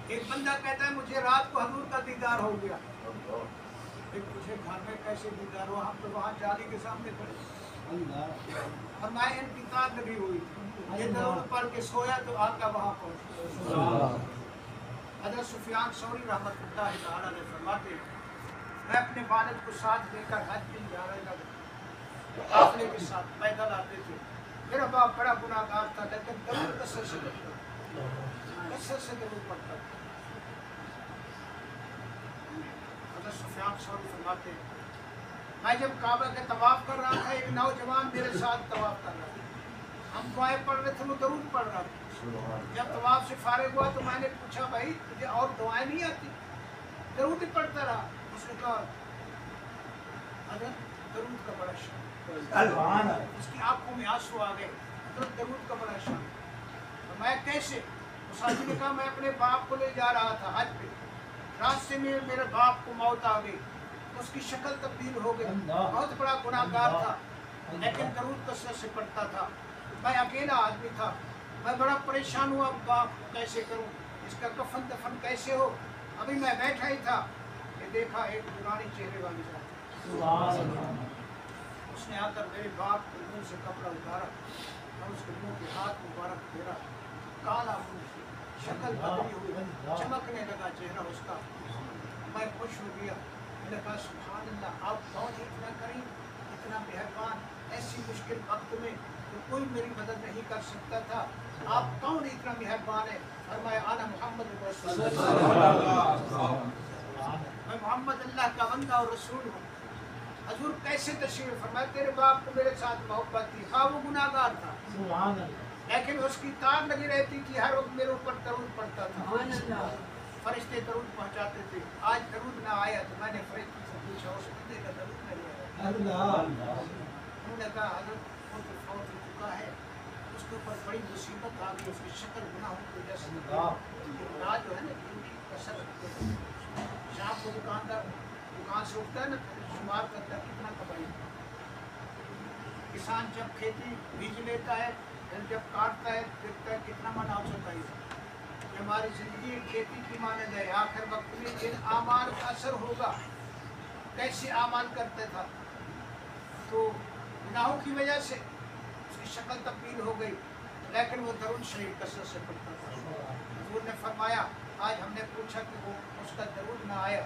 ایک بندہ کہتا ہے مجھے رات کو حضور کا دیدار ہو گیا. ایک پوچھے گھر میں کیسے دیدار ہوا؟ ہم تو وہاں جالی کے سامنے کھڑے. فرمایا انتظار لگی ہوئی تھی، یہ درود پڑھ کے سویا تو آقا وہاں پہنچا. حضرت سفیان ثوری رحمۃ اللہ تعالیٰ علیہ فرماتے ہیں میں اپنے والد کو ساتھ لے کر حج کے لیے جا رہا تھا، قافلے کے ساتھ پیدل آتے تھے. میرا باپ بڑا گناہ گار تھا لیکن درود کثرت سے پڑھتا تھا، کثرت سے درود پڑھتا تھا. حضرت سفیان ثوری فرماتے ہیں میں جب کعبہ کے طواف کر رہا تھا ایک نوجوان میرے ساتھ طواف کر رہا تھا، ہم دعائیں پڑھ رہے تھے وہ درود پڑھ رہا تھا. جب طواف سے فارغ ہوا تو میں نے پوچھا بھائی تجھے اور دعائیں نہیں آتی؟ درود ہی پڑھتا رہا. اس نے کہا حضرت درود کا بڑا شان. اس کی آنکھوں میں آنسو آ گئے. حضرت درود کا بڑا شان. میں کیسے؟ اس آدمی نے کہا میں اپنے باپ کو لے جا رہا تھا حج پہ، راستے میں میرے باپ کو موت آ گئی، اس کی شکل تبدیل ہو گئی، بہت بڑا گناہ گار تھا لیکن درود کثرت سے پڑھتا تھا. میں اکیلا آدمی تھا، میں بڑا پریشان ہوا باپ کو کیسے کروں، اس کا کفن دفن کیسے ہو. ابھی میں بیٹھا ہی تھا کہ دیکھا ایک نورانی چہرے والی ذات. اس نے آ کر میرے باپ کے منہ سے کپڑا اتارا اور اس کے منہ کے ہاتھ مبارک پھیرا. کالا منہ، شکل بدلی ہوئی، چمکنے لگا چہرہ اس کا. میں خوش ہو گیا. میں نے کہا سبحان اللہ، آپ کون ہیں اتنا کریم، اتنا مہربان، ایسی مشکل وقت میں تو کوئی میری مدد نہیں کر سکتا تھا، آپ کون اتنا مہربان ہے؟ فرمایا انا محمد رسول اللہ، میں محمد اللہ کا بندہ اور رسول ہوں. حضور کیسے تشریف فرمایا تیرے باپ کو میرے ساتھ محبت تھی، ہاں وہ گناہ گار تھا لیکن اس کی تاب لگی رہتی تھی، ہر وقت میرے اوپر درود پڑتا تھا، فرشتے درود پہنچاتے تھے. آج درود نہ آیا تو میں نے فرشتے سے پوچھا اس بندے کا درود نہیں آیا. انہوں نے کہا حضرت وہ تو فوت ہو چکا ہے، اس کے اوپر بڑی مصیبت آ گئی، اس کی شکل گناہوں کی وجہ سے گناہ جو ہے نا ڈیوٹی کثرت. شام کو دکاندار دکان سے اٹھتا ہے نا شمار کرتا ہے کتنا کمائی. کسان جب کھیتی بیج لیتا ہے پھر جب کاٹتا ہے دیکھتا ہے کتنا منافع ہوتا ہے. ہماری زندگی کھیتی کی مانند ہے، آخر وقت میں جن اعمال کا اثر ہوگا. کیسے اعمال کرتا تھا تو گناہوں کی وجہ سے اس کی شکل تبدیل ہو گئی لیکن وہ درود شریف کثرت سے پڑھتا تھا. حضور نے فرمایا آج ہم نے پوچھا کہ وہ اس کا درود نہ آیا